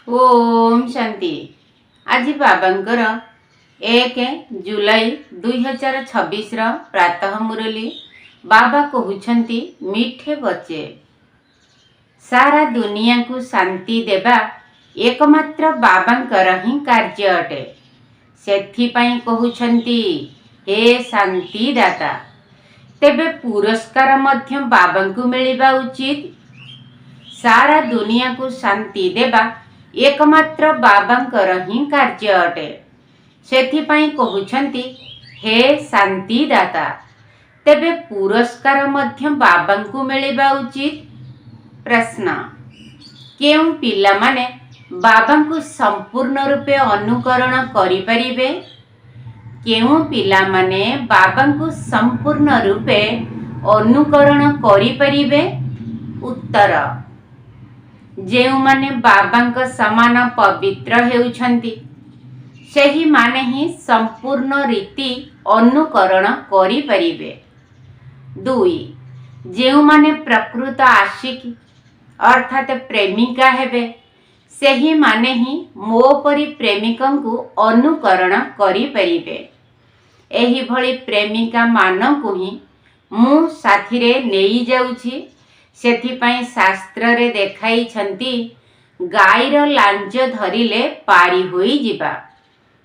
ओम शांति। आज बाबांकर 1 जुलाई 2026 प्रातः मुरली बाबा कहउछंती मीठे बच्चे सारा दुनिया को शांति देवा एकमात्र बाबांकर ही कार्य अटे। सेथिपाई कहउछंती हे शांति दाता, तेबे पुरस्कार मध्य बाबांकु मिलिबा उचित। सारा दुनिया को शांति देवा एकमात्र बाबांकर ही कार्य अटे। सेथिपाई कहउछंती हे शांति दाता, तेबे पुरस्कार मध्य बाबांकु मिलिबा उचित। प्रश्न, केउं पिला माने बाबांकु संपूर्ण रूपे अनुकरण करि परिबे? केउं पिला माने बाबांकु संपूर्ण रूपे अनुकरण करि परिबे? उत्तर, जेउ माने बाबांक समान पवित्र हेउछंती सेही माने ही संपूर्ण रीति अनुकरण करि परिबे। 2, जेउ माने प्रकृत आशिक अर्थात प्रेमिका हेबे सेही माने ही मो परि प्रेमिकंकु अनुकरण करि परिबे। एही भली प्रेमिका मानकु ही मु साथीरे नेई जाउछि। सेथिपाई शास्त्र रे देखाई छंती गाईर लांज धरिले पारी होई जिबा।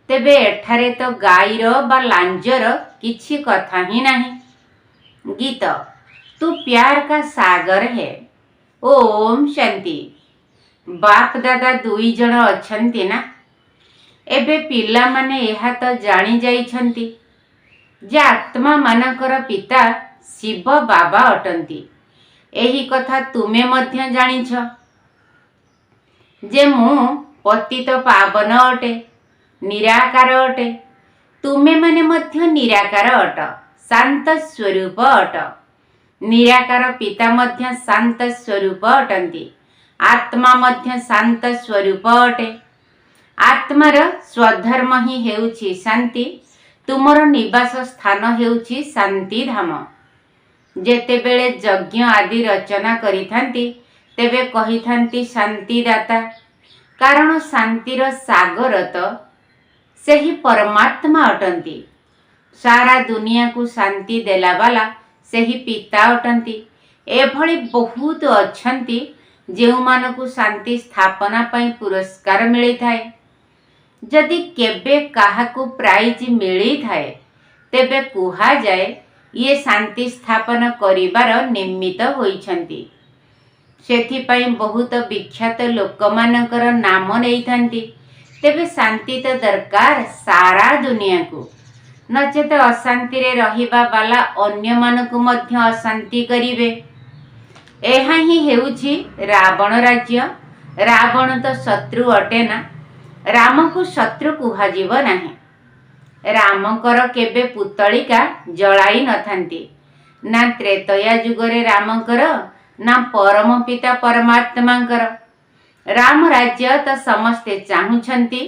तेबे एठारे तो गाईर बा लांजर किछि कथा ही नहीं। गीत, तू प्यार का सागर है। ओम शांति। बाप दादा दुई जण अछंती ना। एबे पिला माने एहा तो जानी जाई छंती जे आत्मा मानकर पिता शिव बाबा अटंती। एही कथा तुमे मध्य जानिछ जे मु पतित पावन अटे, निराकार अटे। तुमे माने मध्य निराकार अट, शांत स्वरूप अट। निराकार पिता मध्य शांत स्वरूप अटंती। आत्मा मध्य शांत स्वरूप अटे। आत्मार स्वधर्म ही हेउछि शांति। तुमर निवास स्थान हेउछि शांति धाम। जेतेबेले यज्ञ आदि रचना करिथांती तेबे कहिथांती शांति दाता, कारण शांतिर सागर तो सेही परमात्मा अटंती। सारा दुनिया को शांति देला वाला सेही पिता अटंती। एभली बहुत अछंती जेउमानकु शांति स्थापना पई पुरस्कार मिली थाए। जदि केबे काहाकु प्राइज मिली थाए तेबे कुहा जाए ये शांति स्थापन करिबार निमित्त होइछंती। सेथिपाई बहुत विख्यात लोक मानकर नाम नेइथांती। तेबे शांति तो दरकार सारा दुनिया को, नचेत अशांति रे रहिबा वाला अन्य मानकु मध्य अशांति करिवे। एहा ही हेउछि रावण राज्य। रावण तो शत्रु अटे ना। राम को शत्रु कुहाजिब नाही। रामकर केबे पुतलिका जलाई नथांती ना। त्रेतया जुगरे रामकर ना परम पिता परमात्मांकर। राम राज्य तो समस्ते चाहुछंती,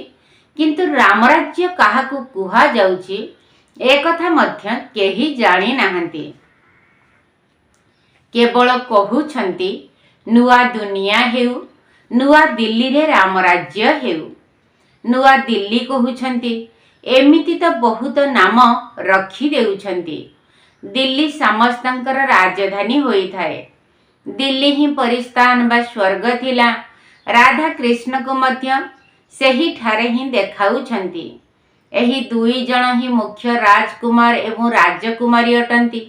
किंतु राम राज्य काहाकु कुहा जाउछि ए कथा मध्य केही जानी नाहंती। केवल कहउछंती नुआ दुनिया हेउ, नुआ दिल्ली रे राम राज्य हेउ। नुआ दिल्ली कहउछंती, एमिति तो बहुत नाम रखी देउछंती। दिल्ली समस्तंकर राजधानी होई थाए। दिल्ली ही परिस्थान बा स्वर्ग थिला। राधा कृष्ण को मध्य सेही ठारे ही देखाउछंती। एही दुई जण ही मुख्य राजकुमार एवं राजकुमारी अटंती।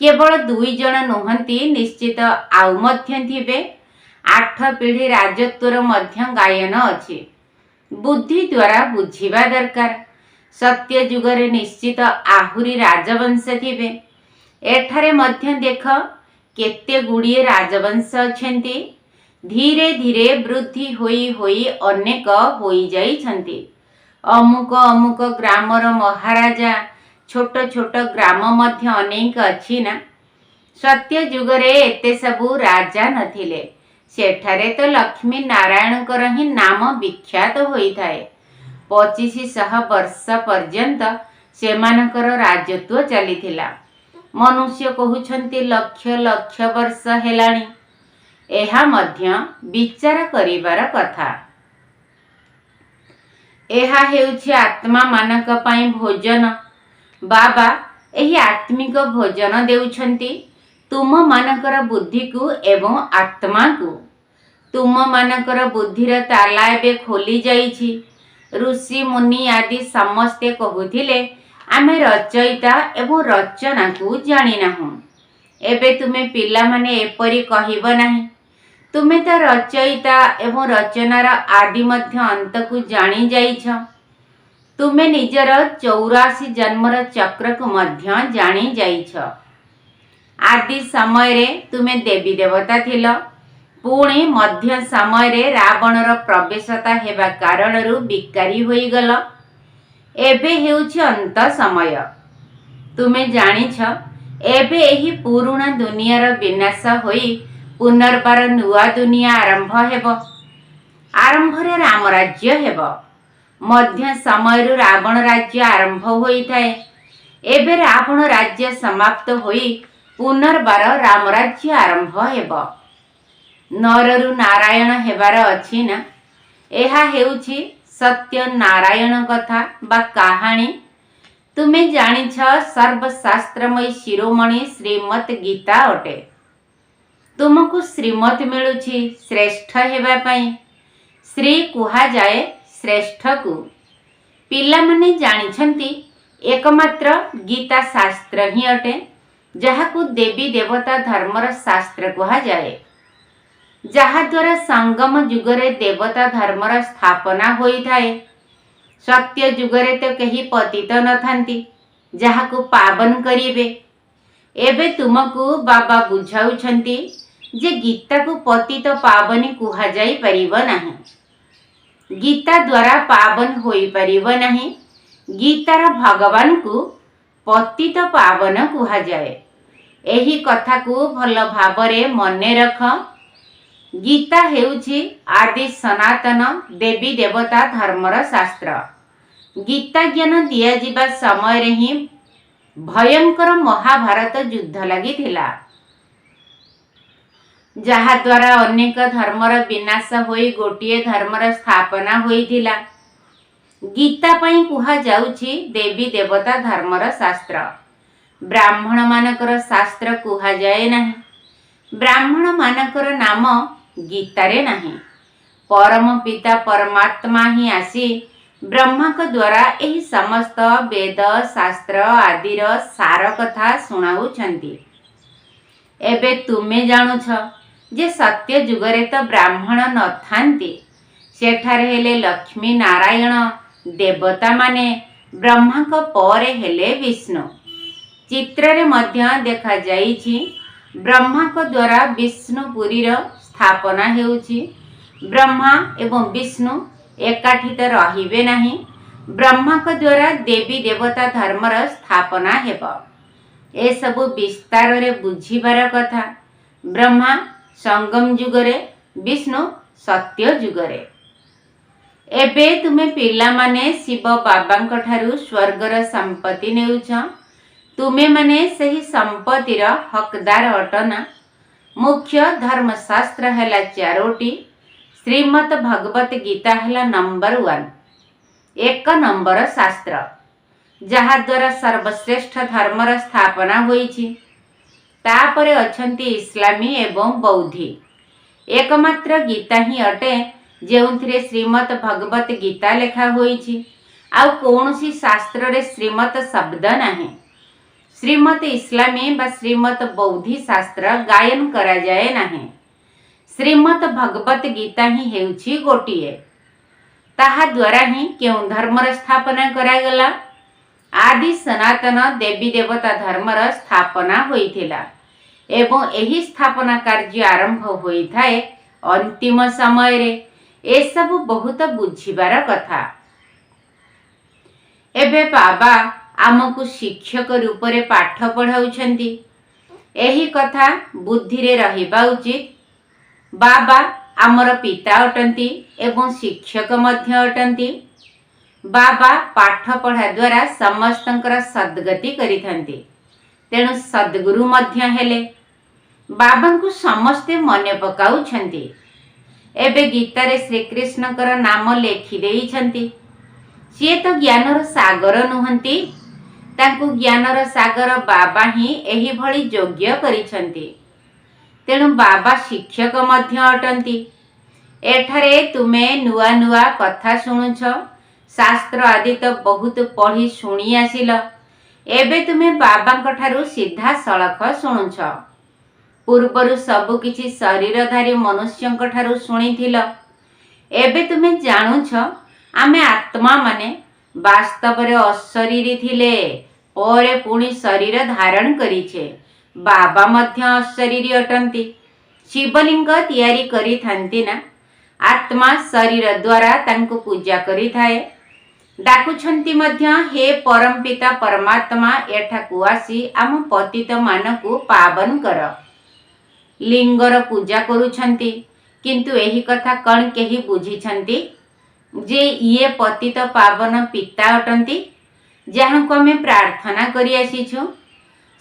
केवल दुई जण नुहंती, निश्चित आउ मध्य थिबे। 8 पीढ़ी राजत्वर मध्य गायन अछि। बुद्धि द्वारा बुझिबा दरकार। सत्य जुगरे निश्चित आहुरी राजवंश थिबे। एठारे मध्य देख केते गुड़िए राजवंश अछंती। धीरे धीरे वृद्धि होई होई अनेक होई जाइछंती। अमुक अमुक ग्रामर महाराजा, छोट छोट ग्राम मध्य अनेक अछि ना। सत्य जुगरे एते सबु राजा नथिले। सेठारे तो लक्ष्मी नारायणकर ही नाम विख्यात होई थाए। 2500 वर्ष पर्यंत सेमानकर राजत्व चलीथिला। मनुष्य कहउछंती लक्ष लक्ष वर्ष हेलाणी। एहा मध्य विचार करिबार कथा। ଏହା ହେଉଛି ଆତ୍ମା ମାନଙ୍କ ପାଇଁ ଭୋଜନ। ବାବା ଏହି ଆତ୍ମିକ ଭୋଜନ ଦେଉଛନ୍ତି ତୁମ ମାନଙ୍କର ବୁଦ୍ଧିକୁ ଏବଂ ଆତ୍ମାକୁ। ତୁମ ମାନଙ୍କର ବୁଦ୍ଧିର ତାଲା ଏବେ ଖୋଲି ଯାଇଛି। ଋଷି ମୁନି ଆଦି ସମସ୍ତେ କହୁଥିଲେ ଆମେ ରଚୟିତା ଏବଂ ରଚନାକୁ ଜାଣିନାହୁଁ। ଏବେ ତୁମେ ପିଲାମାନେ ଏପରି କହିବ ନାହିଁ। ତୁମେ ତ ରଚୟିତା ଏବଂ ରଚନାର ଆଦି ମଧ୍ୟ ଅନ୍ତକୁ ଜାଣି ଯାଇଛ। ତୁମେ ନିଜର 84 ଜନ୍ମର ଚକ୍ରକୁ ମଧ୍ୟ ଜାଣି ଯାଇଛ। ଆଦି ସମୟରେ ତୁମେ ଦେବୀ ଦେବତା ଥିଲ। ପୁଣି ମଧ୍ୟ ସମୟରେ ରାବଣର ପ୍ରବେଶତା ହେବା କାରଣରୁ ବିକାରୀ ହୋଇଗଲ। ଏବେ ହେଉଛି ଅନ୍ତ ସମୟ। ତୁମେ ଜାଣିଛ ଏବେ ଏହି ପୁରୁଣା ଦୁନିଆର ବିନାଶ ହୋଇ ପୁନର୍ବାର ନୂଆ ଦୁନିଆ ଆରମ୍ଭ ହେବ। ଆରମ୍ଭରେ ରାମ ରାଜ୍ୟ ହେବ। ମଧ୍ୟ ସମୟରୁ ରାବଣ ରାଜ୍ୟ ଆରମ୍ଭ ହୋଇଥାଏ। ଏବେ ରାବଣ ରାଜ୍ୟ ସମାପ୍ତ ହୋଇ ପୁନର୍ବାର ରାମ ରାଜ୍ୟ ଆରମ୍ଭ ହେବ। ନରରୁ ନାରାୟଣ ହେବାର ଅଛି ନା? ଏହା ହେଉଛି ସତ୍ୟ ନାରାୟଣ କଥା ବା କାହାଣୀ। ତୁମେ ଜାଣିଛ ସର୍ବଶାସ୍ତ୍ରମୟୀ ଶିରୋମଣି ଶ୍ରୀମତ୍ ଗୀତା ଅଟେ। ତୁମକୁ ଶ୍ରୀମତ୍ ମିଳୁଛି ଶ୍ରେଷ୍ଠ ହେବା ପାଇଁ। ଶ୍ରୀ କୁହାଯାଏ ଶ୍ରେଷ୍ଠକୁ। ପିଲାମାନେ ଜାଣିଛନ୍ତି ଏକମାତ୍ର ଗୀତା ଶାସ୍ତ୍ର ହିଁ ଅଟେ, ଯାହାକୁ ଦେବୀ ଦେବତା ଧର୍ମର ଶାସ୍ତ୍ର କୁହାଯାଏ। ଯାହାଦ୍ୱାରା ସଙ୍ଗମ ଯୁଗରେ ଦେବତା ଧର୍ମର ସ୍ଥାପନା ହୋଇଥାଏ। ସତ୍ୟ ଯୁଗରେ ତ କେହି ପତିତ ନଥାନ୍ତି ଯାହାକୁ ପାବନ କରିବେ। ଏବେ ତୁମକୁ ବାବା ବୁଝାଉଛନ୍ତି ଯେ ଗୀତାକୁ ପତିତ ପାବନୀ କୁହାଯାଇ ପାରିବ ନାହିଁ। ଗୀତା ଦ୍ୱାରା ପାବନ ହୋଇପାରିବ ନାହିଁ। ଗୀତାର ଭଗବାନଙ୍କୁ ପତିତ ପାବନ କୁହାଯାଏ। ଏହି କଥାକୁ ଭଲ ଭାବରେ ମନେ ରଖ। ଗୀତା ହେଉଛି ଆଦି ସନାତନ ଦେବୀ ଦେବତା ଧର୍ମର ଶାସ୍ତ୍ର। ଗୀତା ଜ୍ଞାନ ଦିଆଯିବା ସମୟରେ ହିଁ ଭୟଙ୍କର ମହାଭାରତ ଯୁଦ୍ଧ ଲାଗିଥିଲା, ଯାହାଦ୍ୱାରା ଅନେକ ଧର୍ମର ବିନାଶ ହୋଇ ଗୋଟିଏ ଧର୍ମର ସ୍ଥାପନା ହୋଇଥିଲା। ଗୀତା ପାଇଁ କୁହାଯାଉଛି ଦେବୀ ଦେବତା ଧର୍ମର ଶାସ୍ତ୍ର। ବ୍ରାହ୍ମଣ ମାନଙ୍କର ଶାସ୍ତ୍ର କୁହାଯାଏ ନାହିଁ। ବ୍ରାହ୍ମଣ ମାନଙ୍କର ନାମ ଗୀତାରେ ନାହିଁ। ପରମ ପିତା ପରମାତ୍ମା ହିଁ ଆସି ବ୍ରହ୍ମାଙ୍କ ଦ୍ୱାରା ଏହି ସମସ୍ତ ବେଦ ଶାସ୍ତ୍ର ଆଦିର ସାର କଥା ଶୁଣାଉଛନ୍ତି। ଏବେ ତୁମେ ଜାଣୁଛ ଯେ ସତ୍ୟ ଯୁଗରେ ତ ବ୍ରାହ୍ମଣ ନଥାନ୍ତି। ସେଠାରେ ହେଲେ ଲକ୍ଷ୍ମୀ ନାରାୟଣ ଦେବତାମାନେ, ବ୍ରହ୍ମାଙ୍କ ପରେ ହେଲେ ବିଷ୍ଣୁ। ଚିତ୍ରରେ ମଧ୍ୟ ଦେଖାଯାଇଛି ବ୍ରହ୍ମାଙ୍କ ଦ୍ୱାରା ବିଷ୍ଣୁପୁରୀର ସ୍ଥାପନା ହେଉଛି। ବ୍ରହ୍ମା ଏବଂ ବିଷ୍ଣୁ ଏକାଠି ତ ରହିବେ ନାହିଁ। ବ୍ରହ୍ମାଙ୍କ ଦ୍ୱାରା ଦେବୀ ଦେବତା ଧର୍ମର ସ୍ଥାପନା ହେବ। ଏସବୁ ବିସ୍ତାରରେ ବୁଝିବାର କଥା। ବ୍ରହ୍ମା ସଙ୍ଗମ ଯୁଗରେ, ବିଷ୍ଣୁ ସତ୍ୟ ଯୁଗରେ। ଏବେ ତୁମେ ପିଲାମାନେ ଶିବ ବାବାଙ୍କ ଠାରୁ ସ୍ୱର୍ଗର ସମ୍ପତ୍ତି ନେଉଛ। ତୁମେମାନେ ସେହି ସମ୍ପତ୍ତିର ହକଦାର ଅଟନା। ମୁଖ୍ୟ ଧର୍ମଶାସ୍ତ୍ର ହେଲା 4ଟି। ଶ୍ରୀମତ୍ ଭଗବତ ଗୀତା ହେଲା ନମ୍ବର 1, 1 ନମ୍ବର ଶାସ୍ତ୍ର, ଯାହାଦ୍ୱାରା ସର୍ବଶ୍ରେଷ୍ଠ ଧର୍ମର ସ୍ଥାପନା ହୋଇଛି। ତାପରେ ଅଛନ୍ତି ଇସଲାମୀ ଏବଂ ବୌଦ୍ଧୀ। ଏକମାତ୍ର ଗୀତା ହିଁ ଅଟେ ଯେଉଁଥିରେ ଶ୍ରୀମତ୍ ଭଗବତ ଗୀତା ଲେଖା ହୋଇଛି। ଆଉ କୌଣସି ଶାସ୍ତ୍ରରେ ଶ୍ରୀମତ୍ ଶବ୍ଦ ନାହିଁ। ଶ୍ରୀମତ୍ ଇସଲାମୀ ବା ଶ୍ରୀମତ୍ ବୌଦ୍ଧୀ ଶାସ୍ତ୍ର ଗାୟନ କରାଯାଏ ନାହିଁ। ଶ୍ରୀମତ୍ ଭଗବତ ଗୀତା ହିଁ ହେଉଛି ଗୋଟିଏ। ତାହା ଦ୍ୱାରା ହିଁ କେଉଁ ଧର୍ମର ସ୍ଥାପନା କରାଗଲା? ଆଦି ସନାତନ ଦେବୀ ଦେବତା ଧର୍ମର ସ୍ଥାପନା ହୋଇଥିଲା ଏବଂ ଏହି ସ୍ଥାପନା କାର୍ଯ୍ୟ ଆରମ୍ଭ ହୋଇଥାଏ ଅନ୍ତିମ ସମୟରେ। ଏସବୁ ବହୁତ ବୁଝିବାର କଥା। ଏବେ ବାବା ଆମକୁ ଶିକ୍ଷକ ରୂପରେ ପାଠ ପଢ଼ାଉଛନ୍ତି। ଏହି କଥା ବୁଦ୍ଧିରେ ରହିବା ଉଚିତ। ବାବା ଆମର ପିତା ଅଟନ୍ତି ଏବଂ ଶିକ୍ଷକ ମଧ୍ୟ ଅଟନ୍ତି। ବାବା ପାଠ ପଢ଼ା ଦ୍ୱାରା ସମସ୍ତଙ୍କର ସଦ୍ଗତି କରିଥାନ୍ତି। ତେଣୁ ସଦ୍ଗୁରୁ ମଧ୍ୟ ହେଲେ। ବାବାଙ୍କୁ ସମସ୍ତେ ମନେ ପକାଉଛନ୍ତି। ଏବେ ଗୀତାରେ ଶ୍ରୀକୃଷ୍ଣଙ୍କର ନାମ ଲେଖି ଦେଇଛନ୍ତି। ସିଏ ତ ଜ୍ଞାନର ସାଗର ନୁହନ୍ତି। ତାଙ୍କୁ ଜ୍ଞାନର ସାଗର ବାବା ହିଁ ଏହିଭଳି ଯୋଗ୍ୟ କରିଛନ୍ତି। ତେଣୁ ବାବା ଶିକ୍ଷକ ମଧ୍ୟ ଅଟନ୍ତି। ଏଠାରେ ତୁମେ ନୂଆ ନୂଆ କଥା ଶୁଣୁଛ। ଶାସ୍ତ୍ର ଆଦି ତ ବହୁତ ପଢ଼ି ଶୁଣି ଆସିଲ। ଏବେ ତୁମେ ବାବାଙ୍କ ଠାରୁ ସିଧାସଳଖ ଶୁଣୁଛ। ପୂର୍ବରୁ ସବୁ କିଛି ଶରୀରଧାରୀ ମନୁଷ୍ୟଙ୍କ ଠାରୁ ଶୁଣିଥିଲ। ଏବେ ତୁମେ ଜାଣୁଛ ଆମେ ଆତ୍ମାମାନେ ବାସ୍ତବରେ ଅଶରୀରୀ ଥିଲେ, ପରେ ପୁଣି ଶରୀର ଧାରଣ କରିଛେ। ବାବା ମଧ୍ୟ ଅଶରୀରୀ ଅଟନ୍ତି। ଶିବଲିଙ୍ଗ ତିଆରି କରିଥାନ୍ତି ନା, ଆତ୍ମା ଶରୀର ଦ୍ୱାରା ତାଙ୍କୁ ପୂଜା କରିଥାଏ। ଡାକୁଛନ୍ତି ମଧ୍ୟ, ହେ ପରମ ପିତା ପରମାତ୍ମା, ଏଠାକୁ ଆସି ଆମ ପତିତମାନଙ୍କୁ ପାବନ କର। ଲିଙ୍ଗର ପୂଜା କରୁଛନ୍ତି, କିନ୍ତୁ ଏହି କଥା କ'ଣ କେହି ବୁଝିଛନ୍ତି ଯେ ଇଏ ପତିତ ପାବନ ପିତା ଅଟନ୍ତି, ଯାହାଙ୍କୁ ଆମେ ପ୍ରାର୍ଥନା କରି ଆସିଛୁ।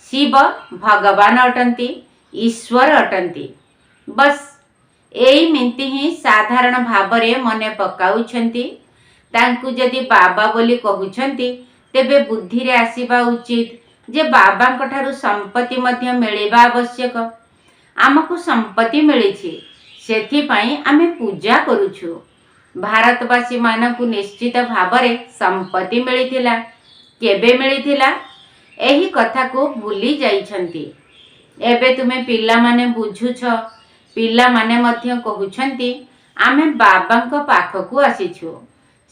ଶିବ ଭଗବାନ ଅଟନ୍ତି, ଈଶ୍ୱର ଅଟନ୍ତି। ବସ୍ ଏଇମିତି ହିଁ ସାଧାରଣ ଭାବରେ ମନେ ପକାଉଛନ୍ତି। ତାଙ୍କୁ ଯଦି ବାବା ବୋଲି କହୁଛନ୍ତି, ତେବେ ବୁଦ୍ଧିରେ ଆସିବା ଉଚିତ ଯେ ବାବାଙ୍କ ଠାରୁ ସମ୍ପତ୍ତି ମଧ୍ୟ ମିଳିବା ଆବଶ୍ୟକ। ଆମକୁ ସମ୍ପତ୍ତି ମିଳିଛି, ସେଥିପାଇଁ ଆମେ ପୂଜା କରୁଛୁ। ଭାରତବାସୀମାନଙ୍କୁ ନିଶ୍ଚିତ ଭାବରେ ସମ୍ପତ୍ତି ମିଳିଥିଲା। କେବେ ମିଳିଥିଲା? ଏହି କଥାକୁ ଭୁଲି ଯାଇଛନ୍ତି। ଏବେ ତୁମେ ପିଲାମାନେ ବୁଝୁଛ। ପିଲାମାନେ ମଧ୍ୟ କହୁଛନ୍ତି, ଆମେ ବାବାଙ୍କ ପାଖକୁ ଆସିଛୁ।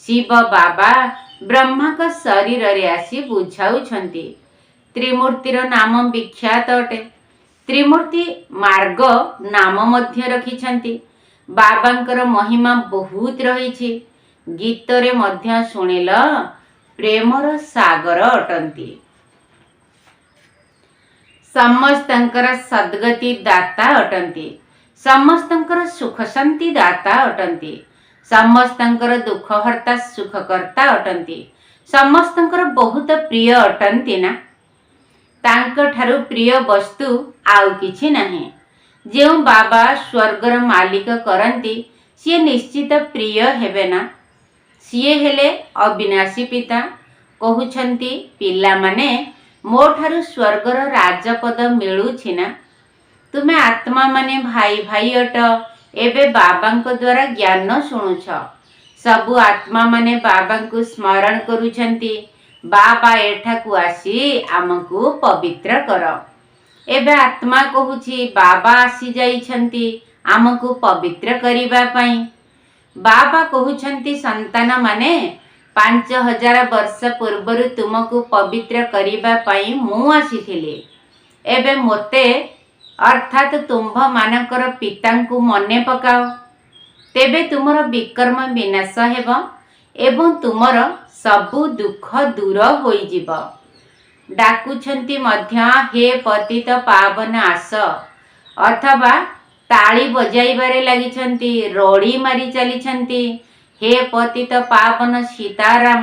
ଶିବ ବାବା ବ୍ରହ୍ମାଙ୍କ ଶରୀରରେ ଆସି ବୁଝାଉଛନ୍ତି। ତ୍ରିମୂର୍ତ୍ତିର ନାମ ବିଖ୍ୟାତ ଅଟେ। ତ୍ରିମୂର୍ତ୍ତି ମାର୍ଗ ନାମ ମଧ୍ୟ ରଖିଛନ୍ତି। ବାବାଙ୍କର ମହିମା ବହୁତ ରହିଛି। ଗୀତରେ ମଧ୍ୟ ଶୁଣିଲ, ପ୍ରେମର ସାଗର ଅଟନ୍ତି। ସମସ୍ତଙ୍କର ସଦ୍ଗତି ଦାତା ଅଟନ୍ତି। ସମସ୍ତଙ୍କର ସୁଖ ଶାନ୍ତି ଦାତା ଅଟନ୍ତି। ସମସ୍ତଙ୍କର ଦୁଃଖହର୍ତ୍ତା ସୁଖକର୍ତ୍ତା ଅଟନ୍ତି। ସମସ୍ତଙ୍କର ବହୁତ ପ୍ରିୟ ଅଟନ୍ତି ନା। ତାଙ୍କଠାରୁ ପ୍ରିୟ ବସ୍ତୁ ଆଉ କିଛି ନାହିଁ। ଯେଉଁ ବାବା ସ୍ୱର୍ଗର ମାଲିକ କରନ୍ତି, ସିଏ ନିଶ୍ଚିତ ପ୍ରିୟ ହେବେ ନା। ସିଏ ହେଲେ ଅବିନାଶୀ ପିତା। କହୁଛନ୍ତି, ପିଲାମାନେ, ମୋ ଠାରୁ ସ୍ୱର୍ଗର ରାଜପଦ ମିଳୁଛି ନା। ତୁମେ ଆତ୍ମାମାନେ ଭାଇ ଭାଇ ଅଟ। ଏବେ ବାବାଙ୍କ ଦ୍ୱାରା ଜ୍ଞାନ ଶୁଣୁଛ। ସବୁ ଆତ୍ମାମାନେ ବାବାଙ୍କୁ ସ୍ମରଣ କରୁଛନ୍ତି। ବାବା ଏଠାକୁ ଆସି ଆମକୁ ପବିତ୍ର କର। ଏବେ ଆତ୍ମା କହୁଛି, ବାବା ଆସି ଯାଇଛନ୍ତି ଆମକୁ ପବିତ୍ର କରିବା ପାଇଁ। ବାବା କହୁଛନ୍ତି, ସନ୍ତାନମାନେ, 5000 ବର୍ଷ ପୂର୍ବରୁ ତୁମକୁ ପବିତ୍ର କରିବା ପାଇଁ ମୁଁ ଆସିଥିଲି। ଏବେ ମୋତେ ଅର୍ଥାତ୍ ତୁମ୍ଭମାନଙ୍କର ପିତାଙ୍କୁ ମନେ ପକାଅ। ତେବେ ତୁମର ବିକର୍ମ ବିନାଶ ହେବ ଏବଂ ତୁମର ସବୁ ଦୁଃଖ ଦୂର ହୋଇଯିବ। ଡାକୁଛନ୍ତି ମଧ୍ୟ, ହେ ପତିତ ପାବନ ଆସ। ଅଥବା ତାଳି ବଜାଇବାରେ ଲାଗିଛନ୍ତି, ରଡ଼ି ମାରି ଚାଲିଛନ୍ତି, ହେ ପତିତ ପାବନ ସୀତାରାମ।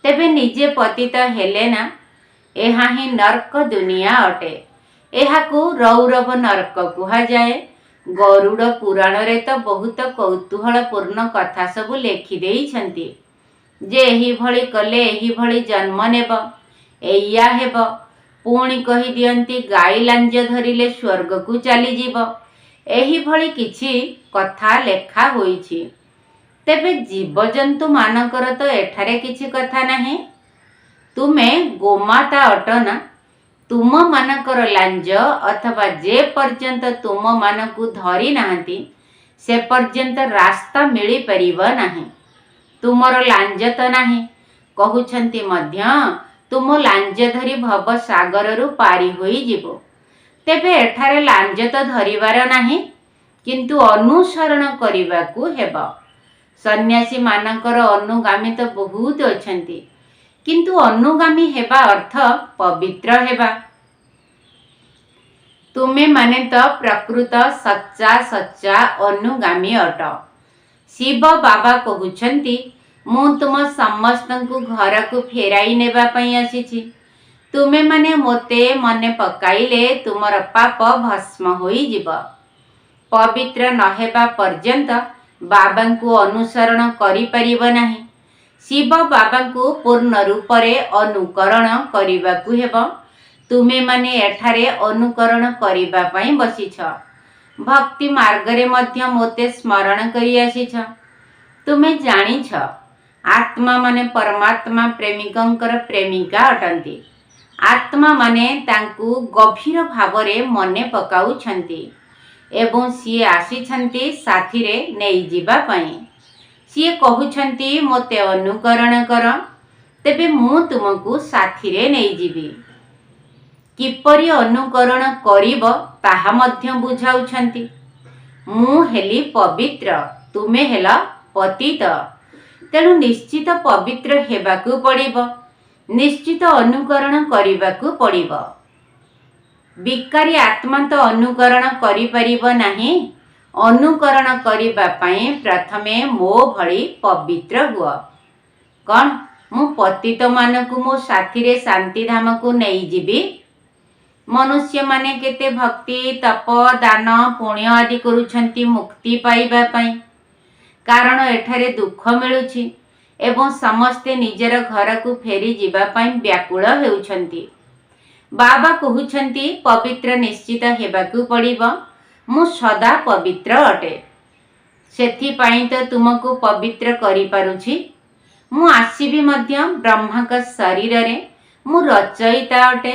ତେବେ ନିଜେ ପତିତ ହେଲେ ନା। ଏହା ହିଁ ନର୍କ ଦୁନିଆ ଅଟେ। ଏହାକୁ ରୌରବ ନର୍କ କୁହାଯାଏ। ଗରୁଡ଼ ପୁରାଣରେ ତ ବହୁତ କୌତୂହଳପୂର୍ଣ୍ଣ କଥା ସବୁ ଲେଖିଦେଇଛନ୍ତି ଯେ ଏହିଭଳି କଲେ ଏହିଭଳି ଜନ୍ମ ନେବ, ଏଇଆ ହେବ। ପୁଣି କହିଦିଅନ୍ତି, ଗାଈ ଲାଞ୍ଜ ଧରିଲେ ସ୍ୱର୍ଗକୁ ଚାଲିଯିବ। ଏହିଭଳି କିଛି କଥା ଲେଖା ହୋଇଛି। ତେବେ ଜୀବଜନ୍ତୁମାନଙ୍କର ତ ଏଠାରେ କିଛି କଥା ନାହିଁ। ତୁମେ ଗୋମାତା ଅଟ ନା। ତୁମମାନଙ୍କର ଲାଞ୍ଜ ଅଥବା ଯେ ପର୍ଯ୍ୟନ୍ତ ତୁମମାନଙ୍କୁ ଧରି ନାହାନ୍ତି, ସେ ପର୍ଯ୍ୟନ୍ତ ରାସ୍ତା ମିଳିପାରିବ ନାହିଁ। ତୁମର ଲାଞ୍ଜ ତ ନାହିଁ। କହୁଛନ୍ତି ମଧ୍ୟ, ତୁମ ଲାଞ୍ଜ ଧରି ଭବ ସାଗରରୁ ପାରି ହୋଇଯିବ। ତେବେ ଏଠାରେ ଲାଞ୍ଜ ତ ଧରିବାର ନାହିଁ, କିନ୍ତୁ ଅନୁସରଣ କରିବାକୁ ହେବ। ସନ୍ନ୍ୟାସୀମାନଙ୍କର ଅନୁଗାମୀ ତ ବହୁତ ଅଛନ୍ତି, କିନ୍ତୁ ଅନୁଗାମୀ ହେବା ଅର୍ଥ ପବିତ୍ର ହେବା। ତୁମେମାନେ ତ ପ୍ରକୃତ ସଚ୍ଚା ଅନୁଗାମୀ ଅଟ। ଶିବ ବାବା କହୁଛନ୍ତି, ମୁଁ ତୁମ ସମସ୍ତଙ୍କୁ ଘରକୁ ଫେରାଇ ନେବା ପାଇଁ ଆସିଛି। ତୁମେମାନେ ମୋତେ ମନେ ପକାଇଲେ ତୁମର ପାପ ଭସ୍ମ ହୋଇଯିବ। ପବିତ୍ର ନ ହେବା ପର୍ଯ୍ୟନ୍ତ ବାବାଙ୍କୁ ଅନୁସରଣ କରିପାରିବ ନାହିଁ। शिव बाबा को पूर्ण रूप रे अनुकरण करिबाकु हेबो। तुमे माने एठारे अनुकरण करिबा पई बसिछ। भक्ति मार्ग रे मध्य मोते स्मरण करि आसीछ। तुमे जानिछ आत्मा माने परमात्मा प्रेमिकंकर प्रेमिका अटंती। आत्मा माने तांकु गभीर भाव रे मने पकाउछंती एवं सीए आसीछंती साथी रे नेई जिबा पई। सीए कहुछंती मोते अनुकरण कर, तेबे मु तुमको साथी रे नेई जिबी। किपरि अनुकरण करिब ताहा मध्य बुझाउछंती। मु हेली पवित्र, तुमे हेला पतित, तेणु निश्चित पवित्र हेबाकु पड़िब, निश्चित अनुकरण करिबाकु पड़िब। विकारी आत्मा तो अनुकरण करि परिबो नाही। अनुकरण करिबा पई प्रथमे मो भଳି पवित्र हुआ। कौन मु पतित मानकु मो साथी रे शांति धाम को नहीं जिबी। मनुष्य माने केते भक्ति तप दान पुण्य आदि करुछंती मुक्ति पाइबा पई। कारण एठारे दुख मिलुछि एवं समस्ते निजर घर को फेरी जिबा पई व्याकुल हेउछंती। बाबा कहुछंती पवित्र निश्चित हेबाकु पड़िबो। मु सदा पवित्र अटे, सेथि पई तो तुमको पवित्र करि पारुछि। मु आसीबी मध्य ब्रह्मा का शरीर रे। मु रचयिता अटे।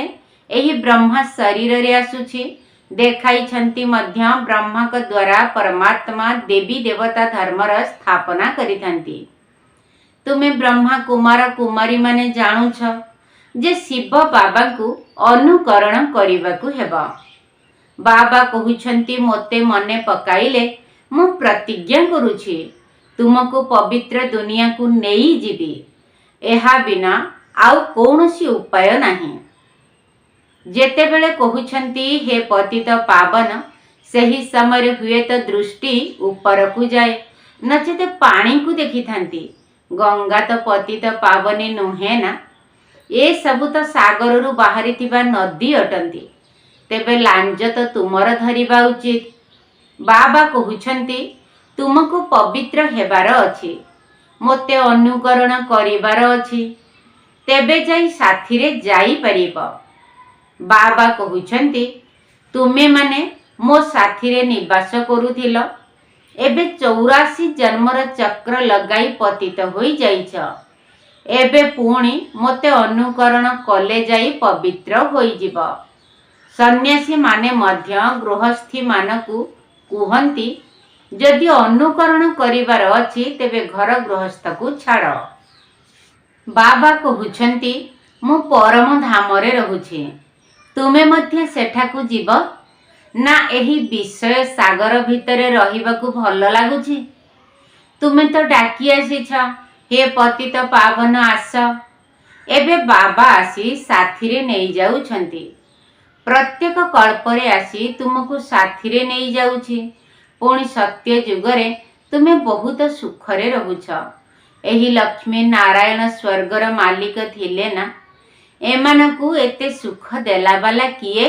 एही ब्रह्मा शरीर रे आसुछि। देखाई छंती मध्य ब्रह्मा का द्वारा परमात्मा देवी देवता धर्मर स्थापना करिथंती। तुमे ब्रह्मा कुमार कुमारी माने जानुछ जे शिव बाबा को अनुकरण करिबाकु हेबा। बाबा कहुछंती मोते मने पकाइले मु प्रतिज्ञा करुछि तुमको पवित्र दुनिया को नेई जिबी। एहा बिना आउ कौनसी उपाय नाही। जेतेबेले कहुछंती हे पतित पावन, सही समय हुए तो दृष्टि ऊपर को जाए, नचेते पानी को देखी थांती। गंगा तो पतित पावनी नुहे ना, ए सबु तो सागर रु बाहरी थिबा नदी अटंती। तेबे लांज तो तुमर धरिबा उचित। बाबा कहुछंती तुमको पवित्र हेबार अछि, मोते अनुकरण करिबार अछि, तेबे जाई साथी रे जाई परिब। बाबा कहुछंती तुमे माने मो साथी रे निवास करुथिल, एबे 84 जन्मर चक्र लगाई पतित होई जाइछ। एबे पुणी मोते अनुकरण कले जाई पवित्र होई जिब। सन्यासी माने मध्य गृहस्थी मानकु कुहंती यदि अनुकरण करिबार अछि तेबे घर गृहस्थ को छाड़। बाबा कहुछंती मु परम धाम रे रहुछि, तुमे मध्य सेठाकु जीव ना एही विषय सागर भितरे रहिबाकु भल लागुछि। तुमे तो डाकी आसीछ हे पतित पावन आस। एबे बाबा आसी साथी रे नेई जाउछंती। प्रत्येक कल्परे आसी तुमको साथी रे नेई जाउछि। पुणी सत्य जुगरे तुमे बहुत सुखरे रहुछ। एही लक्ष्मी नारायण स्वर्गर मालिक थिले ना, एमानकु एते सुख देला बाला किए?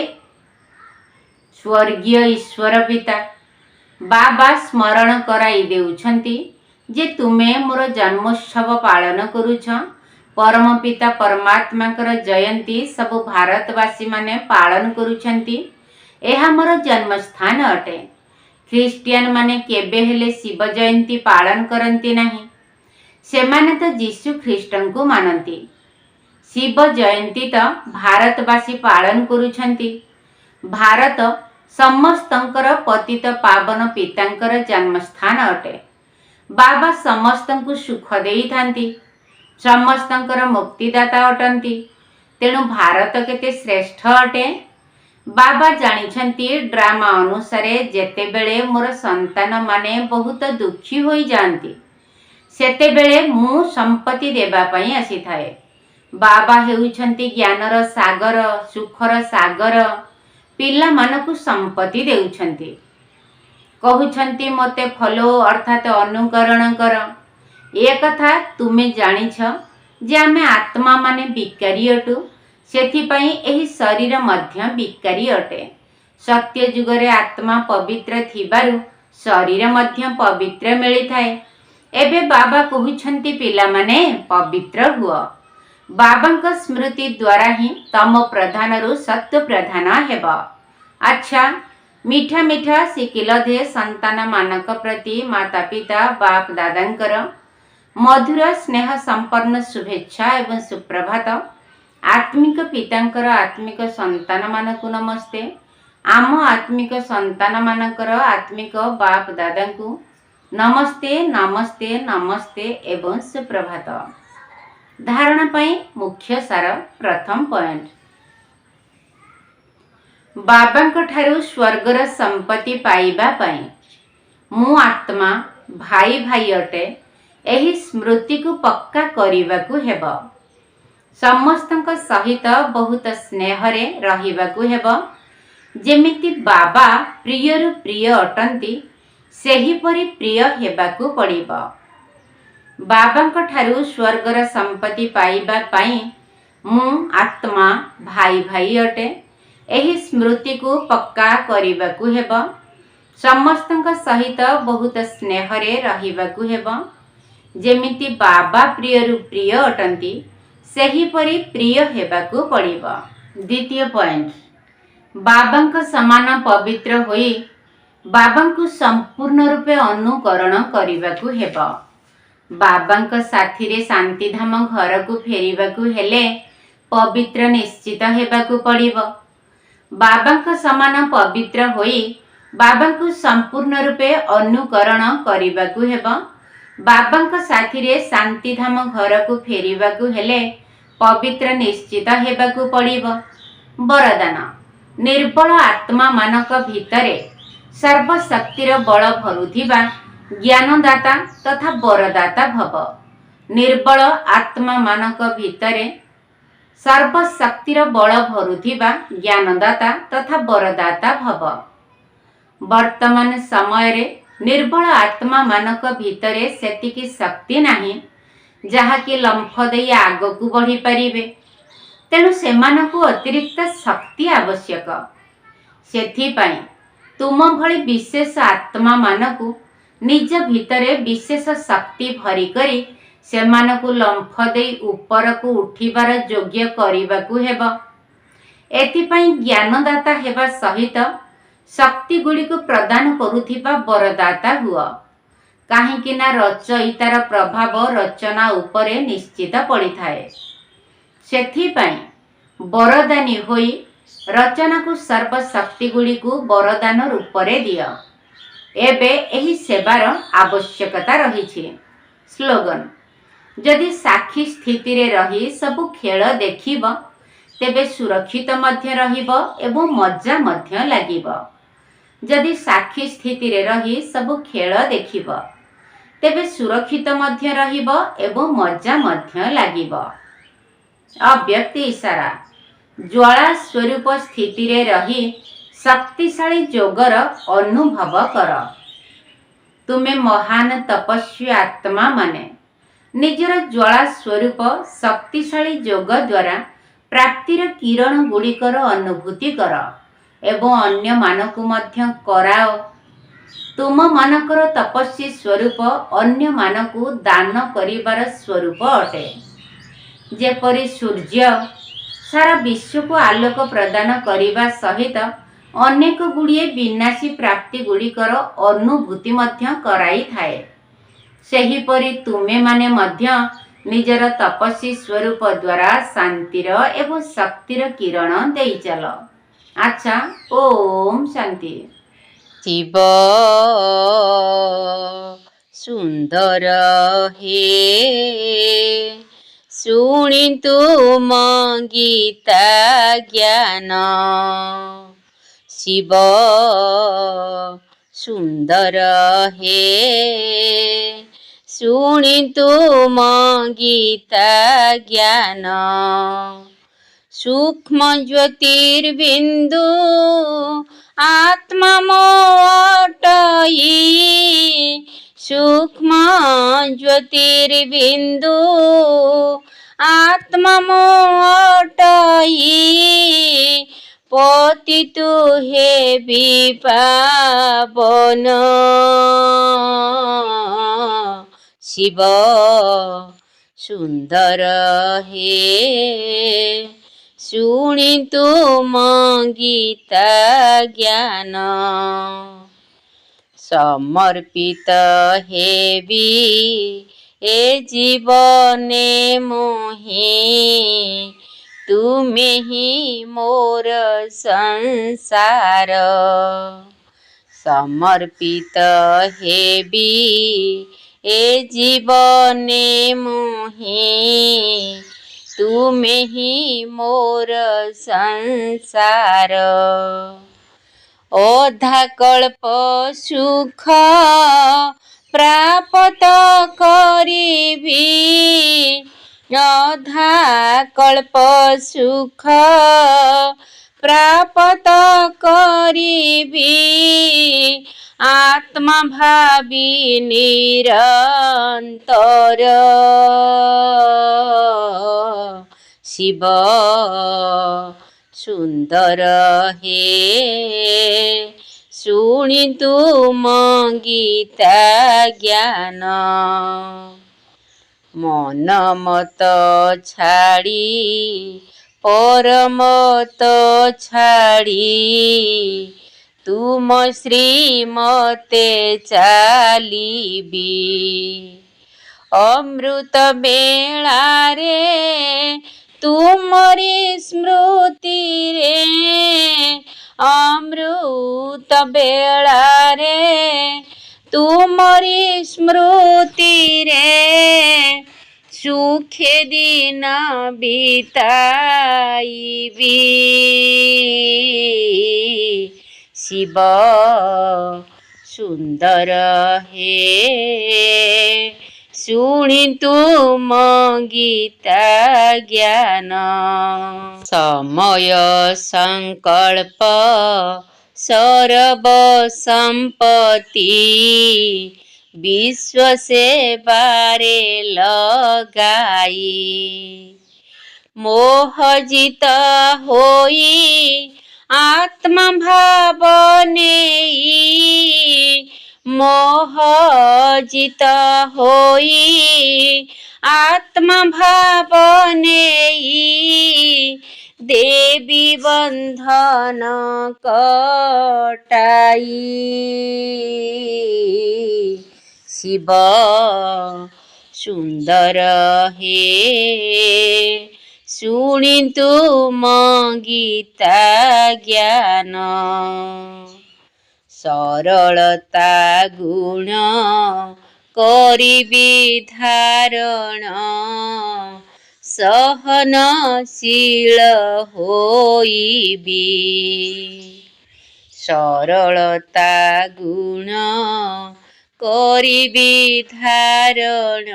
स्वर्गीय ईश्वर पिता। बाबा स्मरण कराई देउछंती जे तुमे मोर जन्मोत्सव पालन करुछ। परम पिता परमात्मा कर जयंती सब भारतवासी माने पालन करुछंती। एहा मोर जन्मस्थान अटे। ख्रिस्टियन माने केबे हेले शिव जयंती पालन करंती नाही। सेमाने तो जीशु ख्रिस्टन को मानंती। शिव जयंती तो भारतवासी पालन करुछंती। भारत समस्तंकर पतित पावन पितांकर जन्मस्थान अटे। बाबा समस्तंकु सुख देई थांती, समस्तंकर मुक्तिदाता अटंती। तेणु भारत केते श्रेष्ठ अटे। बाबा जानिछंती ड्रामा अनुसारे जेतेबेले मोर संतान माने बहुत दुखी होई जानती, सेतेबेले मु संपत्ति देबा पई आसी थाए। बाबा हेउछंती ज्ञानर सागर, सुखर सागर। पिला मानकु संपत्ति देउछंती। कहुछंती मते फॉलो अर्थात अनुकरण कर। ए कथा तुमे जानिछ जे आमे आत्मा माने विकारी अटु, सेथिपई एही शरीर मध्य विकारी अटे। सत्य जुगरे आत्मा पवित्र थिबारु शरीर मध्य पवित्र मिली थाए। एबे बाबा कहउछन्ति पिलामाने पवित्र हुआ। बाबांक स्मृति द्वारा ही तम प्रधान रु सत्व प्रधान हेब। अच्छा, मीठा मीठा शिकिलधे संतान मानक प्रति माता पिता बाप दादांकर मधुर स्नेह संपन्न शुभेच्छा एवं सुप्रभात। आत्मिक पितांकर आत्मिक संतान मानकु नमस्ते। आम आत्मिक संतान मानकर आत्मिक बाप दादांकु नमस्ते नमस्ते नमस्ते एवं सुप्रभात। धारणा पाई मुख्य सार प्रथम पॉइंट, बाबांक ठारू स्वर्गर संपत्ति पाइबा पाई मु आत्मा भाई भाई अटे एही स्मृति को पक्का करिबाकु हेब। समस्तंक सहित बहुत स्नेहरे रहिबाकु हेब। जेमिति बाबा प्रियरु प्रिय अटंती सेहीपरि प्रिय हेबाकु पड़िबो। बाबांक ठारू स्वर्गर संपत्ति पाइबा पाई मु आत्मा भाई भाई अटे एही स्मृति को पक्का करिबाकु हेब। समस्तंक सहित बहुत स्नेहरे रहिबाकु हेब। जेमिति बाबा प्रियरु प्रिय अटंती सेहीपरि प्रिय हेबाकु पड़िबो। द्वितीय पॉइंट, बाबांक समान पवित्र होई बाबांकु संपूर्ण रूपे अनुकरण करिबाकु हेब। बाबांक साथी रे शांतिधाम घर को फेरिबाकु हेले पवित्र निश्चित हेबाकु पड़िबो। बाबांक समान पवित्र होई बाबांकु संपूर्ण रूपे अनुकरण करिबाकु हेब। बाबांक साथी रे शांतिधाम घर को फेरिबाकु हेले पवित्र निश्चित हेबाकु पड़िबो। वरदान, निर्बल आत्मा मानक भितरे सर्वशक्तिर बल भरुथिबा ज्ञानदाता तथा वरदाता भव। निर्बल आत्मा मानक भितरे सर्वशक्तिर बल भरुथिबा ज्ञानदाता तथा वरदाता भव। वर्तमान समय रे निर्बल आत्मा मानक भितरे सेतिकी शक्ति नाही जहाँकि लंफ देई आगकु बढ़ी पारिबे। तेणु सेमानकु अतिरिक्त शक्ति आवश्यक। सेथिपाई तुम भली विशेष आत्मा मानकु निज भितरे विशेष शक्ति भरी करी सेमानकु लंफ देई उपरकु उठिबार योग्य करिबाकु हेब। एथिपाई ज्ञानदाता हेबा सहित शक्ति गुड़िको प्रदान करुथिबा वरदाता हुआ। काहींकि ना रचयितार प्रभाव रचना उपरे निश्चित पड़िथाए। सेथिपाई वरदानी होई रचना को सर्वशक्ति गुड़ी को वरदान रूप रे दिया। एबे एही सेवार आवश्यकता रही। स्लोगन, जदि साक्षी स्थिति रे रही सबु खेल देखिब तेबे सुरक्षित मध्य रहिब एवं मजा मध्य लागिब। जदि साक्षी स्थिति रे रही सबु खेल देखिब तेबे सुरक्षित मध्य रहिब एवं मजा मध्य लागिब। अव्यक्त इशारा, ज्वाला स्वरूप स्थिति रे रही शक्तिशाली जोगर अनुभव कर। तुमे महान तपस्वी आत्मा माने निजर ज्वाला स्वरूप शक्तिशाली जोग द्वारा प्राप्तिर किरण गुड़िकर अनुभूति कर एवं अन्य मानकु मध्य कराओ। तुम मानकर तपस्वी स्वरूप अन्य मानकु दान करिबार स्वरूप अटे। जेपरि सूर्य सारा विश्व को आलोक प्रदान करिबा सहित अनेक गुड़िए विनाशी प्राप्ति गुड़िकर अनुभूति मध्य कराई थाए, सेहीपरि तुमे माने मध्य निजर तपस्वी स्वरूप द्वारा शांतिर एवं शक्तिर किरण देई चल। अच्छा, ओम शांति। शिव सुंदर हे शुणितु गीता ज्ञान। शिव सुंदर हे शुणितु गीता ज्ञान। सूक्ष्म ज्योतिर्बिंदु आत्मा मोटई। सूक्ष्म ज्योतिर्बिंदु आत्मा मोटई। पतितु हे विपावन शिव सुंदर हे शुणितु मम गीता ज्ञान समर्पित हेबी ए जीवने मोहि तुमे ही मोर संसार समर्पित हेबी ए जीवने मोहि तुमे ही मोर संसार ओधा कल्प सुख प्राप्त करिबी अधा कल्प सुख प्राप्त करिबी आत्मा भावी निरंतर शिव सुंदर हे शुणितु मम गीता ज्ञान मन मत छाड़ी परमत छाड़ी तुम श्रीमते चालिबी अमृत बेला रे तुमरी स्मृति रे अमृत बेला रे तुमरी स्मृति रे सुखे दिन बिताइबी शिव सुंदर हे शुणितु मम गीता ज्ञान समय संकल्प सर्व संपत्ति विश्व से बारे लगाई मोह जित होई आत्मा भाव नेई मोह जित होई आत्मा भाव नेई देवी बंधन कटाई शिव सुंदर हे शुणितु मम गीता ज्ञान सरलता गुण करिबी धारण सहनशील होइबी सरलता गुण करिबी धारण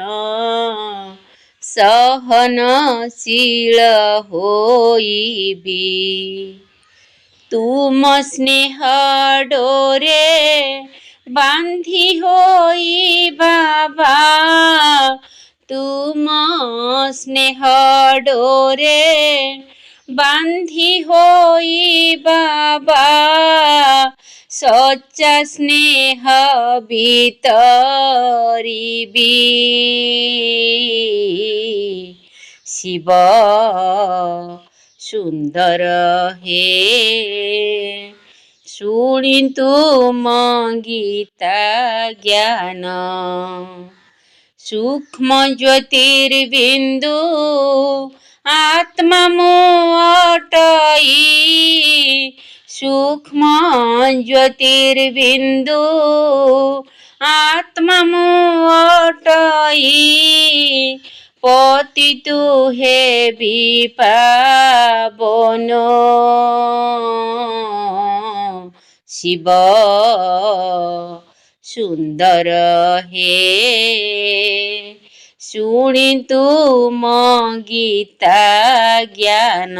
सहनशील होइबी तुम स्नेह डोरे बांधी होई बाबा तुम स्नेह डोरे बांधी होई बाबा सच्चा स्नेह भीतरिबी शिव सुंदर हे शुणितु मम गीता ज्ञान सूक्ष्म ज्योतिर्बिंदु आत्मा मोटई सूक्ष्म ज्योतिर्बिंदु आत्मा मोटई पतितु हे विपावन शिव सुंदर हे शुणितु मम गीता ज्ञान।